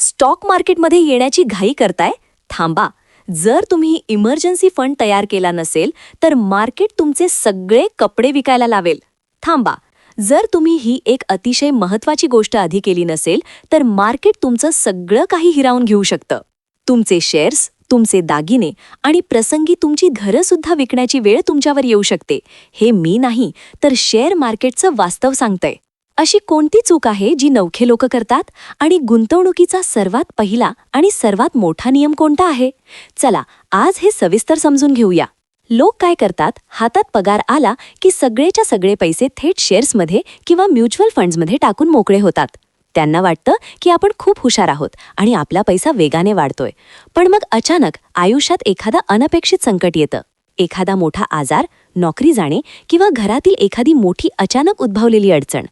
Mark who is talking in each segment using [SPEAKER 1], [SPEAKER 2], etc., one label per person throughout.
[SPEAKER 1] Stock मार्केटमध्ये येण्याची घाई करताय? थांबा. जर तुम्ही इमर्जन्सी फंड तयार केला नसेल तर मार्केट तुमचे सगळे कपडे विकायला लावेल. थांबा. जर तुम्ही ही एक अतिशय महत्त्वाची गोष्ट आधी केली नसेल तर मार्केट तुमचं सगळं काही हिरावून घेऊ शकतं. तुमचे शेअर्स, तुमचे दागिने आणि प्रसंगी तुमची घरं सुद्धा विकण्याची वेळ तुमच्यावर येऊ शकते. हे मी नाही तर शेअर मार्केटचं वास्तव सांगतंय. अशी कोणती चूक आहे जी नवखे लोक करतात आणि गुंतवणुकीचा सर्वात पहिला आणि सर्वात मोठा नियम कोणता आहे? चला आज हे सविस्तर समजून घेऊया. लोक काय करतात, हातात पगार आला की सगळेच्या सगळे पैसे थेट शेअर्समध्ये किंवा म्युच्युअल फंड्समध्ये टाकून मोकळे होतात. त्यांना वाटतं की आपण खूप हुशार आहोत आणि आपला पैसा वेगाने वाढतोय. पण मग अचानक आयुष्यात एखादा अनपेक्षित संकट येतं. एखादा मोठा आजार, नोकरी जाणे किंवा घरातील एखादी मोठी अचानक उद्भवलेली अडचण.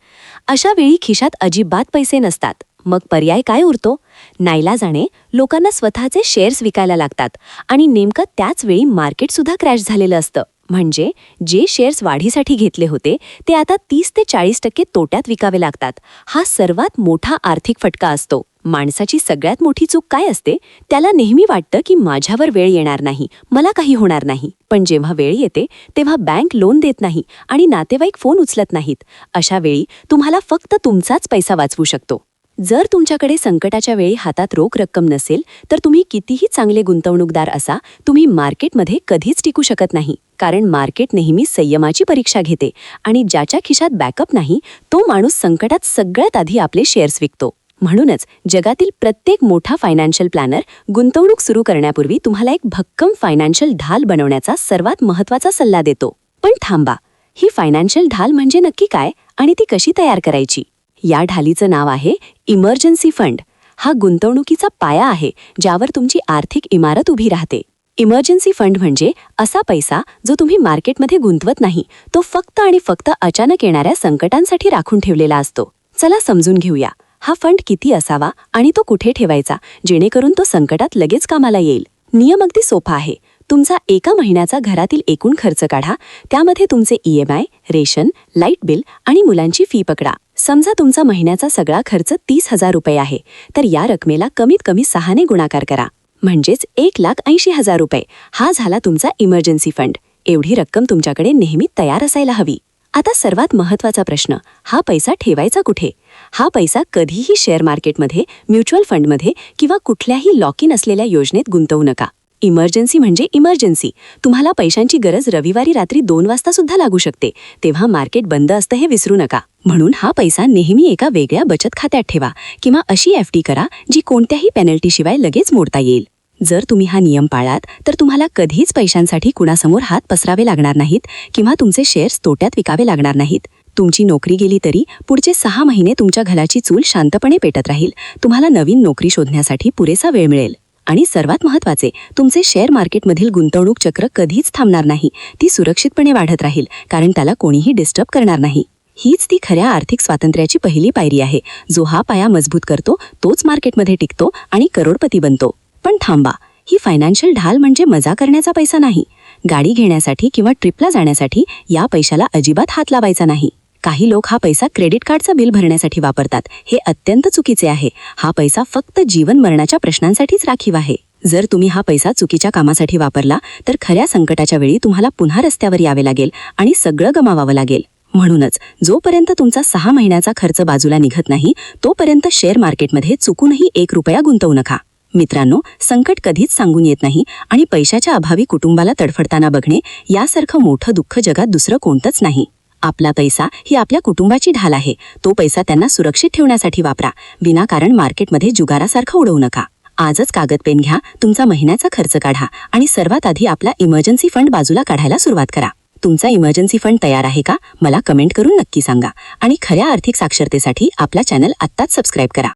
[SPEAKER 1] अशा वेळी खिशात अजिबात पैसे नसतात. मग पर्याय काय उरतो? नाईलाजाने लोकांना स्वतःचे शेअर्स विकायला लागतात आणि नेमकं त्याच वेळी मार्केट सुद्धा क्रॅश झालेलं असतं. म्हणजे जे शेअर्स वाढीसाठी घेतले होते ते आता 30 ते 40% तोट्यात विकावे लागतात. हा सर्वात मोठा आर्थिक फटका असतो. माणसाची सगळ्यात मोठी चूक काय असते? त्याला नेहमी वाटतं की माझ्यावर वेळ येणार नाही, मला काही होणार नाही. पण जेव्हा वेळ येते तेव्हा बँक लोन देत नाही आणि नातेवाईक फोन उचलत नाहीत. अशा वेळी तुम्हाला फक्त तुमचाच पैसा वाचवू शकतो. जर तुमच्याकडे संकटाच्या वेळी हातात रोख रक्कम नसेल तर तुम्ही कितीही चांगले गुंतवणूकदार असा, तुम्ही मार्केटमध्ये कधीच टिकू शकत नाही. कारण मार्केट नेहमी संयमाची परीक्षा घेते आणि ज्याच्या खिशात बॅकअप नाही तो माणूस संकटात सगळ्यात आधी आपले शेअर्स विकतो. म्हणूनच जगातील प्रत्येक मोठा फायनान्शियल प्लॅनर गुंतवणूक सुरू करण्यापूर्वी तुम्हाला एक भक्कम फायनान्शियल ढाल बनवण्याचा सर्वात महत्त्वाचा सल्ला देतो. पण थांबा, ही फायनान्शियल ढाल म्हणजे नक्की काय आणि ती कशी तयार करायची? या ढालीचं नाव आहे इमर्जन्सी फंड. हा गुंतवणुकीचा पाया आहे ज्यावर तुमची आर्थिक इमारत उभी राहते. इमर्जन्सी फंड म्हणजे असा पैसा जो तुम्ही मार्केटमध्ये गुंतवत नाही, तो फक्त आणि फक्त अचानक येणाऱ्या संकटांसाठी राखून ठेवलेला असतो. चला समजून घेऊया. हा फंड किती असावा आणि तो कुठे ठेवायचा जेणेकरून तो संकटात लगेच कामाला येईल? नियम अगदी सोपा आहे. तुमचा एका महिन्याचा घरातील एकूण खर्च काढा. त्यामध्ये तुमचे EMI, रेशन, लाईट बिल आणि मुलांची फी पकडा. समजा तुमचा महिन्याचा सगळा खर्च 30,000 रुपये आहे, तर या रकमेला कमीत कमी 6 ने गुणाकार करा. म्हणजेच 1,80,000 रुपये. हा झाला तुमचा इमर्जन्सी फंड. एवढी रक्कम तुमच्याकडे नेहमी तयार असायला हवी. आता सर्वात महत्त्वाचा प्रश्न, हा पैसा ठेवायचा कुठे? हा पैसा कधीही शेअर मार्केटमध्ये, म्युच्युअल फंडमध्ये किंवा कुठल्याही लॉक इन असलेल्या योजनेत गुंतवू नका. इमर्जन्सी म्हणजे इमर्जन्सी. तुम्हाला पैशांची गरज रविवारी रात्री 2 वाजता सुद्धा लागू शकते. तेव्हा मार्केट बंद असतं हे विसरू नका. म्हणून हा पैसा नेहमी एका वेगळ्या बचत खात्यात ठेवा किंवा अशी FD करा जी कोणत्याही पेनल्टीशिवाय लगेच मोडता येईल. जर तुम्ही हा नियम पाळलात तर तुम्हाला कधीच पैशांसाठी कुणासमोर हात पसरावे लागणार नाहीत किंवा तुमचे शेअर्स तोट्यात विकावे लागणार नाहीत. तुमची नोकरी गेली तरी पुढचे 6 महिने तुमच्या घराची चूल शांतपणे पेटत राहील. तुम्हाला नवीन नोकरी शोधण्यासाठी पुरेसा वेळ मिळेल. आणि सर्वात महत्त्वाचे, तुमचे शेअर मार्केटमधील गुंतवणूक चक्र कधीच थांबणार नाही. ती सुरक्षितपणे वाढत राहील कारण त्याला कोणीही डिस्टर्ब करणार नाही. हीच ती खऱ्या आर्थिक स्वातंत्र्याची पहिली पायरी आहे. जो हा पाया मजबूत करतो तोच मार्केटमध्ये टिकतो आणि करोडपती बनतो. पण थांबा, ही फायनान्शियल ढाल म्हणजे मजा करण्याचा पैसा नाही. गाडी घेण्यासाठी किंवा ट्रिपला जाण्यासाठी या पैशाला अजिबात हात लावायचा नाही. काही लोक हा पैसा क्रेडिट कार्डचं बिल भरण्यासाठी वापरतात. हे अत्यंत चुकीचे आहे. हा पैसा फक्त जीवन मरणाच्या प्रश्नांसाठीच राखीव आहे. जर तुम्ही हा पैसा चुकीच्या कामासाठी वापरला तर खऱ्या संकटाच्या वेळी तुम्हाला पुन्हा रस्त्यावर यावे लागेल आणि सगळं गमावावं लागेल. म्हणूनच जोपर्यंत तुमचा 6 महिन्याचा खर्च बाजूला निघत नाही तोपर्यंत शेअर मार्केटमध्ये चुकूनही 1 रुपया गुंतवू नका. मित्रांनो, संकट कधीच सांगून येत नाही आणि पैशाच्या अभावी कुटुंबाला तडफडताना बघणे यासारखं मोठं दुःख जगात दुसरं कोणतंच नाही. आपला पैसा ही आपल्या कुटुंबाची ढाल आहे. तो पैसा त्यांना सुरक्षित ठेवण्यासाठी वापरा. विनाकारण मार्केटमध्ये जुगारासारखं उडवू नका. आजच कागद पेन घ्या, तुमचा महिन्याचा खर्च काढा आणि सर्वात आधी आपला इमर्जन्सी फंड बाजूला काढायला सुरुवात करा. तुमचा इमर्जन्सी फंड तयार आहे का? मला कमेंट करून नक्की सांगा. आणि खऱ्या आर्थिक साक्षरतेसाठी आपला चॅनल आत्ताच सबस्क्राईब करा.